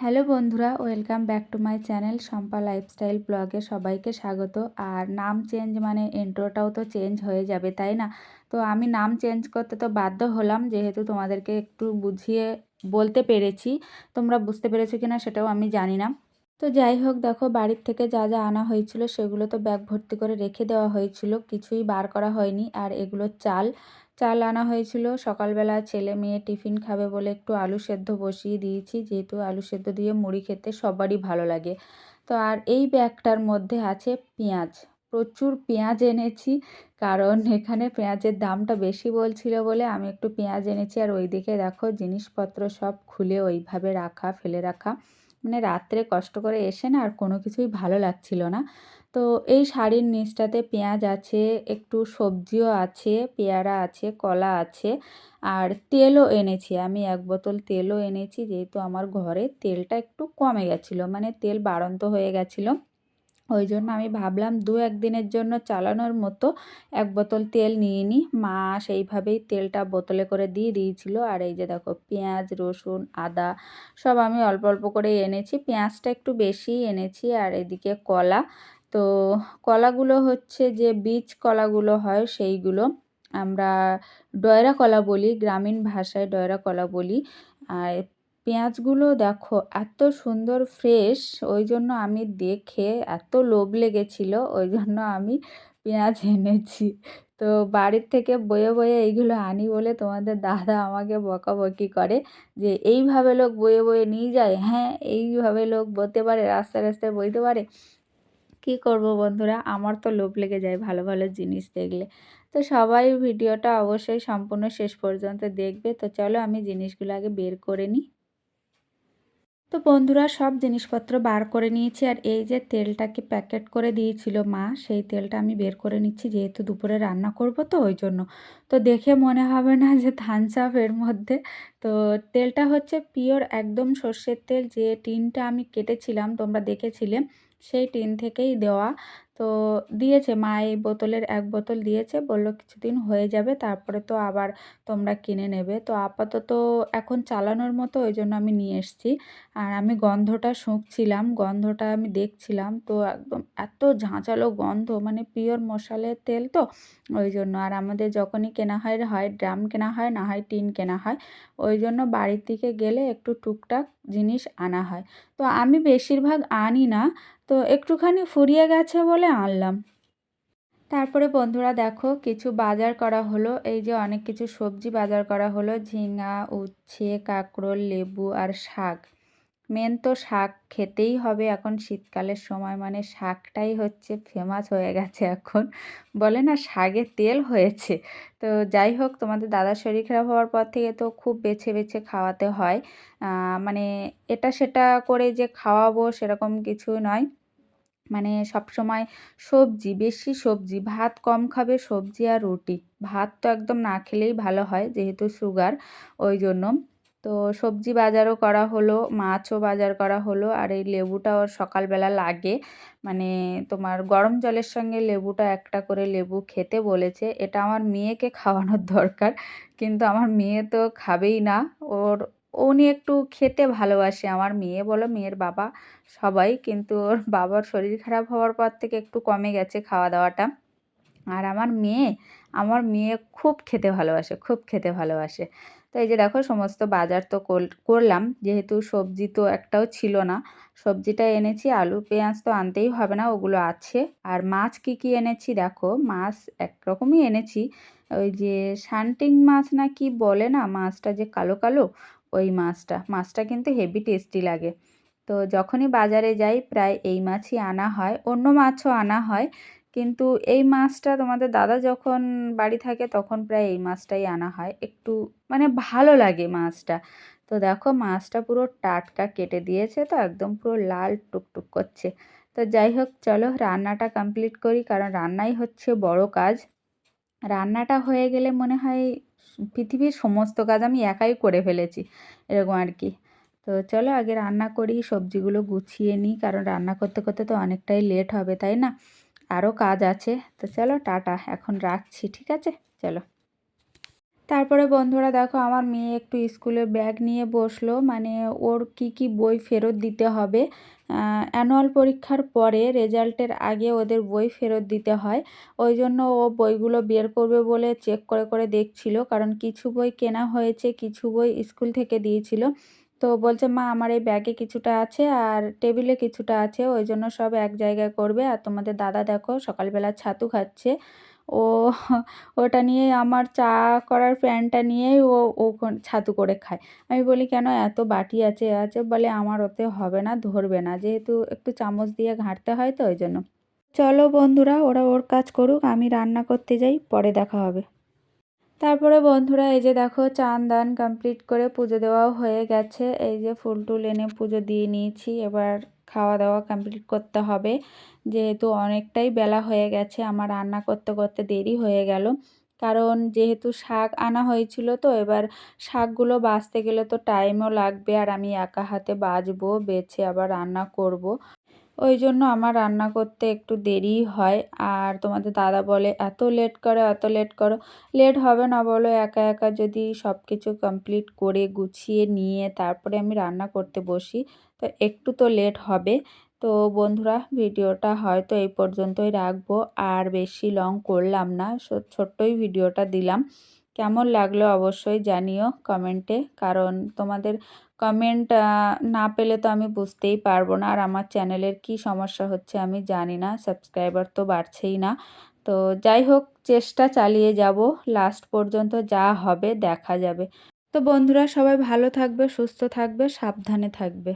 Hello বন্ধুরা, welcome back to my channel Shampa lifestyle ব্লগে সবাইকে স্বাগত। আর নাম চেঞ্জ মানে ইন্ট্রোটাও তো চেঞ্জ হয়ে যাবে, তাই না? তো আমি নাম চেঞ্জ করতে তো বাধ্য হলাম, যেহেতু তোমাদেরকে একটু বুঝিয়ে বলতে পেরেছি। তোমরা বুঝতে পেরেছো কিনা সেটাও আমি জানি না। তো যাই হোক, দেখো বাড়ির থেকে যা যা আনা হয়েছিল সেগুলো তো ব্যাগ ভর্তি করে রেখে দেওয়া হয়েছিল, কিছুই বার করা হয়নি। আর এগুলো চাল চাল আনা হয়েছিল। সকালবেলা ছেলে মেয়ে টিফিন খাবে বলে একটু আলু সেদ্ধ বসিয়ে দিয়েছি, যেহেতু আলু সেদ্ধ দিয়ে মুড়ি খেতে সবারই ভালো লাগে। তো আর এই ব্যাগটার মধ্যে আছে পেঁয়াজ। প্রচুর পেঁয়াজ এনেছি, কারণ এখানে পেঁয়াজের দামটা বেশি বলছিল বলে আমি একটু পেঁয়াজ এনেছি। আর ওইদিকে দেখো জিনিসপত্র সব খুলে ওইভাবে রাখা, ফেলে রাখা। মানে রাত্রে কষ্ট করে এসে না আর কোনো কিছুই ভালো লাগছিল না। তো এই শাড়ির নিচটাতে পেঁয়াজ আছে, একটু সবজিও আছে, পেয়ারা আছে, কলা আছে। আর তেলও এনেছি, আমি 1 বোতল তেলও এনেছি, যেহেতু আমার ঘরে তেলটা একটু কমে গেছিলো, মানে তেল বাড়ন্ত হয়ে গেছিলো। ওই জন্য আমি ভাবলাম 2-1 দিনের জন্য চালানোর মতো 1 বোতল তেল নিয়ে নিই। মা সেইভাবেই তেলটা বোতলে করে দিয়ে দিয়েছিল। আর এই যে দেখো পেঁয়াজ, রসুন, আদা সব আমি অল্প অল্প করে এনেছি, পেঁয়াজটা একটু বেশিই এনেছি। আর এদিকে কলা, তো কলাগুলো হচ্ছে যে বীজ কলাগুলো হয় সেইগুলো, আমরা ডয়রা কলা বলি, গ্রামীণ ভাষায় ডয়রা কলা বলি। আর পেঁয়াজগুলো দেখো এত সুন্দর ফ্রেশ, ওই জন্য আমি দেখে এত লোভ লেগেছিল, ওই জন্য আমি পেঁয়াজ এনেছি। তো বাড়ির থেকে বয়ে বয়ে এইগুলো আনি বলে তোমাদের দাদা আমাকে বকাবকি করে যে এইভাবে লোক বয়ে বয়ে নিয়ে যায়। হ্যাঁ, এইভাবে লোক বইতে পারে, রাস্তায় রাস্তায় বইতে পারে। কি করব বন্ধুরা, আমার তো লোভ লেগে যায় ভালো ভালো জিনিস দেখলে। তো সবাই ভিডিওটা অবশ্যই সম্পূর্ণ শেষ পর্যন্ত দেখবে। তো চলো আমি জিনিসগুলো আগে বের করে নিই। তো বন্ধুরা সব জিনিসপত্র বার করে নিয়েছি। আর এই যে তেলটাকে প্যাকেট করে দিয়েছিল মা, সেই তেলটা আমি বের করে নিচ্ছি, যেহেতু দুপুরে রান্না করব তো ওই জন্য। তো দেখে মনে হবে না যে থামস আপ এর মধ্যে। তো তেলটা হচ্ছে পিওর একদম সর্ষের তেল, যে টিনটা আমি কেটেছিলাম তোমরা দেখেছিলে, সেই টিন থেকেই দেওয়া। তো দিয়েছে মা, এই বোতলের 1 বোতল দিয়েছে, বললো কিছুদিন হয়ে যাবে তারপরে তো আবার তোমরা কিনে নেবে। তো আপাতত এখন চালানোর মতো ওই জন্য আমি নিয়ে এসেছি। আর আমি গন্ধটা শুঁকছিলাম, গন্ধটা আমি দেখছিলাম, তো একদম এত ঝাঁঝালো গন্ধ, মানে পিওর মশালের তেল তো ওই জন্য। আর আমাদের যখনই কেনা হয়, হয় ড্রাম কেনা হয়, না হয় টিন কেনা হয়, ওই জন্য বাড়ির দিকে গেলে একটু টুকটাক জিনিস আনা হয়। তো আমি বেশিরভাগ আনি না, তো একটুখানি ফুরিয়ে গেছে বলে আনলাম। তারপরে বন্ধুরা দেখো কিছু বাজার করা হলো, এই যে অনেক কিছু সবজি বাজার করা হলো, ঝিঙা, উচ্ছে, কাঁকরোল, লেবু আর শাক। মেন তো শাক খেতেই হবে, এখন শীতকালের সময় মানে শাকটাই হচ্ছে ফেমাস হয়ে গেছে এখন, বলে না শাকের তেল হয়েছে। তো যাই হোক, তোমাদের দাদার শরীর খারাপ হওয়ার পর থেকে তো খুব বেছে বেছে খাওয়াতে হয়। মানে এটা সেটা করে যে খাওয়াবো সেরকম কিছু নয়, মানে সবসময় সবজি, বেশি সবজি, ভাত কম খাবে, সবজি আর রুটি। ভাত তো একদম না খেলেই ভালো হয়, যেহেতু সুগার ওই জন্য। তো সবজি বাজারও করা হলো, মাছও বাজার করা হলো। আর এই লেবুটাও সকালবেলা লাগে, মানে তোমার গরম জলের সঙ্গে লেবুটা, একটা করে লেবু খেতে বলেছে। এটা আমার মেয়েকে খাওয়ানোর দরকার, কিন্তু আমার মেয়ে তো খাবেই না। ওর উনি একটু খেতে ভালোবাসে, আমার মেয়ে বলো মেয়ের বাবা সবাই, কিন্তু ওর বাবার শরীর খারাপ হওয়ার পর থেকে একটু কমে গেছে খাওয়া দাওয়াটা। আর আমার মেয়ে খুব খেতে ভালোবাসে, খুব খেতে ভালোবাসে। তো এই যে দেখো সমস্ত বাজার তো করলাম, যেহেতু সবজি তো একটাও ছিল না। সবজিটা এনেছি, আলু পেঁয়াজ তো আনতেই হবে না, ওগুলো আছে। আর মাছ কি কি এনেছি দেখো, মাছ একরকমই এনেছি, ওই যে শান্টিং মাছ না কি বলে না, মাছটা যে কালো কালো, ওই মাছটা কিন্তু হেভি টেস্টি লাগে। তো যখনই বাজারে যাই প্রায় এই মাছই আনা হয়, অন্য মাছও আনা হয়, কিন্তু এই মাছটা তোমাদের দাদা যখন বাড়ি থাকে তখন প্রায় এই মাছটাই আনা হয়, একটু মানে ভালো লাগে মাছটা। তো দেখো মাছটা পুরো টাটকা কেটে দিয়েছে, তো একদম পুরো লাল টুকটুক করছে। তো যাই হোক চলো রান্নাটা কমপ্লিট করি, কারণ রান্নাই হচ্ছে বড় কাজ। রান্নাটা হয়ে গেলে মনে হয় পৃথিবীর সমস্ত কাজ আমি একাই করে ফেলেছি, এরকম আর কি। তো চলো আগে রান্না করি, সবজিগুলো গুছিয়ে নিই, কারণ রান্না করতে করতে তো অনেকটাই লেট হবে, তাই না? আরও কাজ আছে। তো চলো টাটা, এখন রাখছি, ঠিক আছে? চলো। তারপরে বন্ধুরা দেখো আমার মেয়ে একটু স্কুলে ব্যাগ নিয়ে বসলো, মানে ওর কি বই ফেরত দিতে হবে। অ্যানুয়াল পরীক্ষার পরে রেজাল্টের আগে ওদের বই ফেরত দিতে হয়। ওই জন্য ও বইগুলো বের করবে বলে চেক করে করে দেখছিল, কারণ কিছু বই কেনা হয়েছে, কিছু বই স্কুল থেকে দিয়েছিল। তো বলছে মা আমার এই ব্যাগে কিছুটা আছে আর টেবিলে কিছুটা আছে, ওই জন্য সব এক জায়গায় করবে। আর তোমাদের দাদা দেখো সকালবেলা ছাতু খাচ্ছে, ও ওটা নিয়ে আমার চা করার প্যানটা নিয়েই ও ছাতু করে খায়। আমি বলি কেন এত বাটি আছে আছে, বলে আমার ওতে হবে না, ধরবে না, যেহেতু একটু চামচ দিয়ে ঘাঁটতে হয় তো ওই জন্য। চলো বন্ধুরা ওরা ওর কাজ করুক, আমি রান্না করতে যাই, পরে দেখা হবে। তারপরে বন্ধুরা এই যে দেখো চান দান কমপ্লিট করে পুজো দেওয়াও হয়ে গেছে, এই যে ফুল টুল এনে পুজো দিয়ে নিয়েছি। এবার খাওয়া দাওয়া কমপ্লিট করতে হবে, যেহেতু অনেকটাই বেলা হয়ে গেছে, আমার রান্না করতে করতে দেরি হয়ে গেল। কারণ যেহেতু শাক আনা হয়েছিল, তো এবার শাকগুলো বাছতে গেলে তো টাইমও লাগবে, আর আমি একা হাতে বাছবো, বেছে আবার রান্না করব। ওই জন্য আমার রান্না করতে একটু দেরিই হয়। আর তোমাদের দাদা বলে এত লেট করো, এত লেট করো। লেট হবে না বলো, একা একা যদি সব কিছু কমপ্লিট করে গুছিয়ে নিয়ে তারপরে আমি রান্না করতে বসি, তো একটু তো লেট হবে। তো বন্ধুরা ভিডিওটা হয়তো এই পর্যন্তই রাখবো, আর বেশি লং করলাম না, ছোট্টই ভিডিওটা দিলাম। কেমন লাগলো অবশ্যই জানিও কমেন্টে, কারণ তোমাদের কমেন্ট না পেলে তো আমি বুঝতেই পারবো না, আর আমার চ্যানেলের কি সমস্যা হচ্ছে আমি জানি না, সাবস্ক্রাইবার তো বাড়ছেই না। তো যাই হোক চেষ্টা চালিয়ে যাব, লাস্ট পর্যন্ত যা হবে দেখা যাবে। তো বন্ধুরা সবাই ভালো থাকবে, সুস্থ থাকবে, সাবধানে থাকবে।